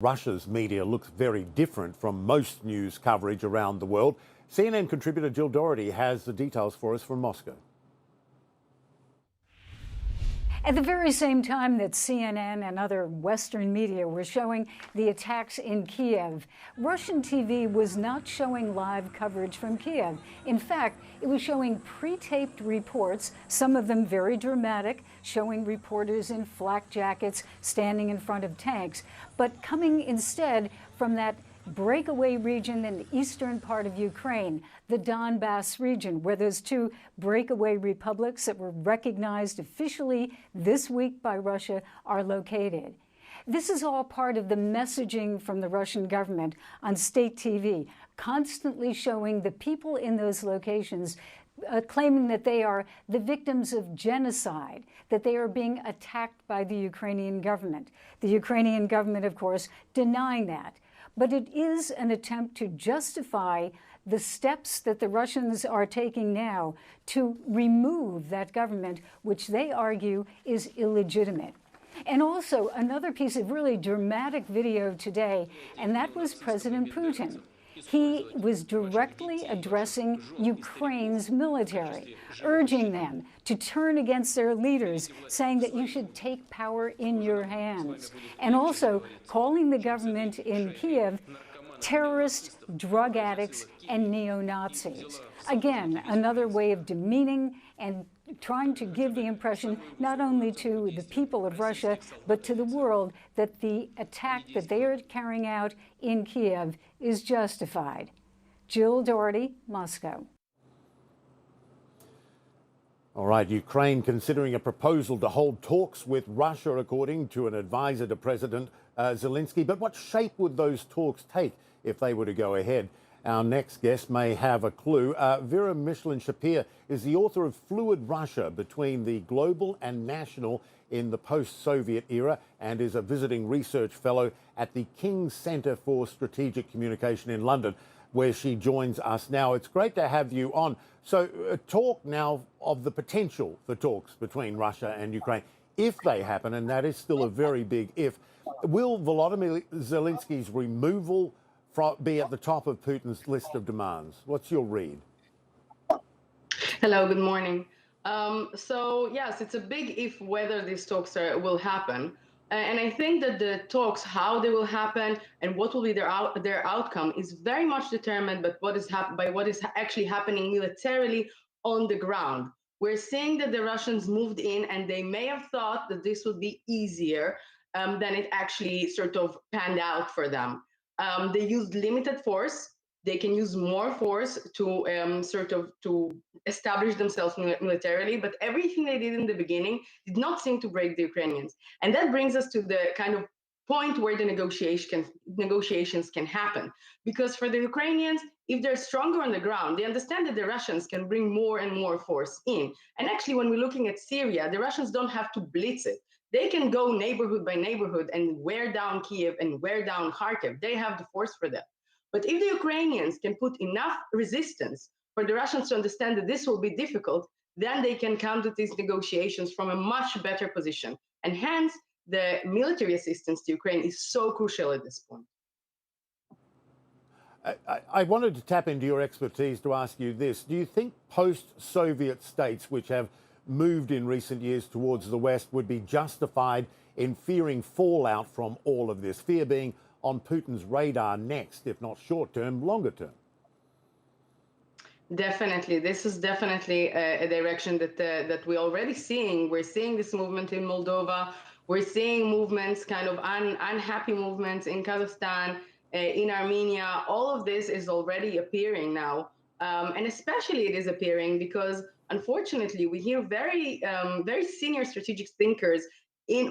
Russia's media looks very different from most news coverage around the world. CNN contributor Jill Doughtery has the details for us from Moscow. At the very same time that CNN and other Western media were showing the attacks in Kiev, Russian TV was not showing live coverage from Kiev. In fact, it was showing pre-taped reports, some of them very dramatic, showing reporters in flak jackets standing in front of tanks, but coming instead from that breakaway region in the eastern part of Ukraine, the Donbass region, where those two breakaway republics that were recognized officially this week by Russia are located. This is all part of the messaging from the Russian government on state TV, constantly showing the people in those locations claiming that they are the victims of genocide, that they are being attacked by the Ukrainian government. The Ukrainian government, of course, denying that. But it is an attempt to justify the steps that the Russians are taking now to remove that government, which they argue is illegitimate. And also another piece of really dramatic video today, and that was President Putin. He was directly addressing Ukraine's military, urging them to turn against their leaders, saying that you should take power in your hands, and also calling the government in Kiev terrorists, drug addicts, and neo-Nazis. Again, another way of demeaning and trying to give the impression not only to the people of Russia, but to the world that the attack that they are carrying out in Kiev is justified. Jill Doughtery, Moscow. All right, Ukraine considering a proposal to hold talks with Russia, according to an advisor to President Zelensky. But what shape would those talks take if they were to go ahead? Our next guest may have a clue. Vera Michelin-Shapir is the author of Fluid Russia, Between the Global and National in the Post-Soviet Era, and is a visiting research fellow at the King Centre for Strategic Communication in London, where she joins us now. It's great to have you on. So talk now of the potential for talks between Russia and Ukraine, if they happen, and that is still a very big if. Will Volodymyr Zelensky's removal be at the top of Putin's list of demands? What's your read? Hello, good morning. So yes, it's a big if whether these talks will happen. And I think that the talks, how they will happen and what will be their outcome is very much determined by what is actually happening militarily on the ground. We're seeing that the Russians moved in and they may have thought that this would be easier than it actually sort of panned out for them. They used limited force. They can use more force to to establish themselves militarily, but everything they did in the beginning did not seem to break the Ukrainians. And that brings us to the kind of point where the negotiations can happen. Because for the Ukrainians, if they're stronger on the ground, they understand that the Russians can bring more and more force in. And actually, when we're looking at Syria, the Russians don't have to blitz it. They can go neighborhood by neighborhood and wear down Kiev and wear down Kharkiv. They have the force for that. But if the Ukrainians can put enough resistance for the Russians to understand that this will be difficult, then they can come to these negotiations from a much better position. And hence, the military assistance to Ukraine is so crucial at this point. I wanted to tap into your expertise to ask you this. Do you think post-Soviet states, which have moved in recent years towards the West, would be justified in fearing fallout from all of this, fear being on Putin's radar next, if not short term, longer term? Definitely. This is definitely a direction that we're already seeing. We're seeing this movement in Moldova. We're seeing movements, kind of unhappy movements in Kazakhstan, in Armenia. All of this is already appearing now. And especially it is appearing because, unfortunately, we hear very senior strategic thinkers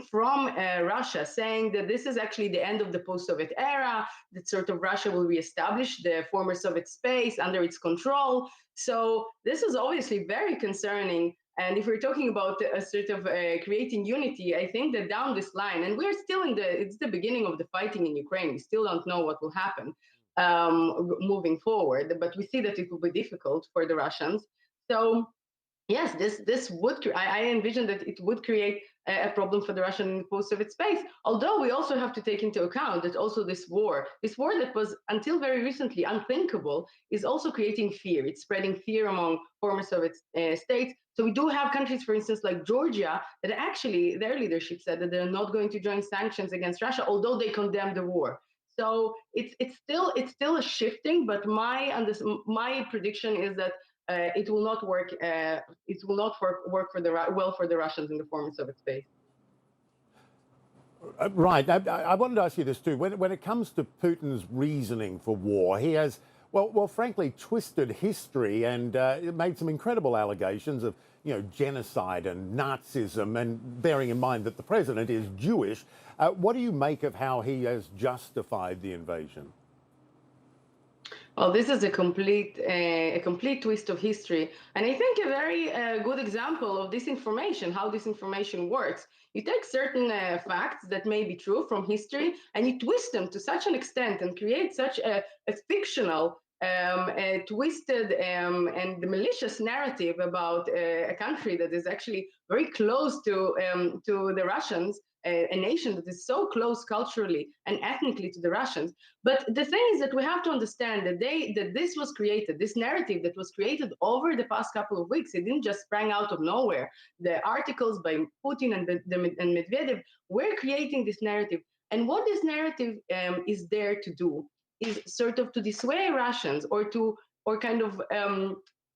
from Russia saying that this is actually the end of the post-Soviet era, that sort of Russia will reestablish the former Soviet space under its control. So this is obviously very concerning. And if we're talking about a sort of creating unity, I think that down this line, and we're still it's the beginning of the fighting in Ukraine. We still don't know what will happen moving forward, but we see that it will be difficult for the Russians. So yes, this would, I envision that it would create a problem for the Russian and post-Soviet space. Although we also have to take into account that also this war that was until very recently unthinkable, is also creating fear. It's spreading fear among former Soviet states. So we do have countries, for instance, like Georgia, that actually their leadership said that they're not going to join sanctions against Russia, although they condemned the war. So it's still shifting, but my prediction is that it will not work. It will not work for the Russians in the former Soviet space. Right. I wanted to ask you this too. When it comes to Putin's reasoning for war, he has, well, frankly, twisted history and made some incredible allegations of, genocide and Nazism, and bearing in mind that the president is Jewish. What do you make of how he has justified the invasion? Well, this is a complete twist of history, and I think a very good example of disinformation, how disinformation works. You take certain facts that may be true from history, and you twist them to such an extent and create such a fictional, a twisted and malicious narrative about a country that is actually very close to the Russians, a nation that is so close culturally and ethnically to the Russians. But the thing is that we have to understand that this was created, this narrative that was created over the past couple of weeks. It didn't just sprang out of nowhere. The articles by Putin and Medvedev were creating this narrative. And what this narrative is there to do is sort of to dissuade Russians, or kind of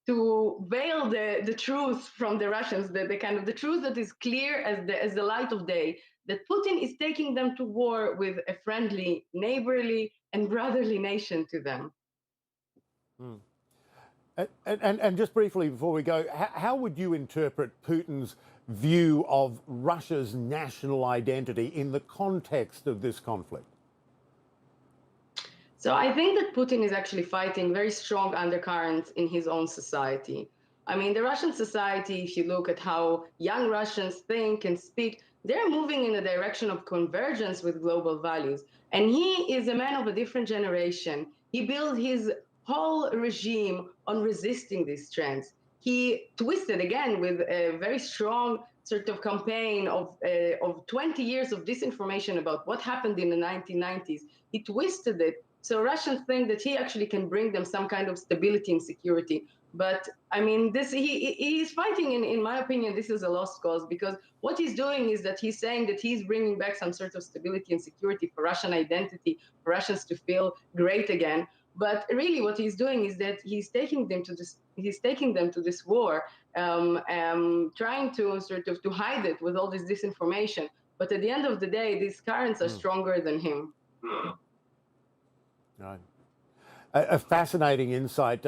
to veil the truth from the Russians, the kind of the truth that is clear as the light of day, that Putin is taking them to war with a friendly, neighborly, and brotherly nation to them. And just briefly before we go, how would you interpret Putin's view of Russia's national identity in the context of this conflict? So I think that Putin is actually fighting very strong undercurrents in his own society. I mean, the Russian society, if you look at how young Russians think and speak, they're moving in the direction of convergence with global values. And he is a man of a different generation. He built his whole regime on resisting these trends. He twisted again with a very strong sort of campaign of 20 years of disinformation about what happened in the 1990s. He twisted it so Russians think that he actually can bring them some kind of stability and security. But I mean, he is fighting, in my opinion, this is a lost cause, because what he's doing is that he's saying that he's bringing back some sort of stability and security for Russian identity, for Russians to feel great again. But really, what he's doing is that he's taking them to this war, trying to sort of to hide it with all this disinformation. But at the end of the day, these currents are stronger than him. Right. A fascinating insight.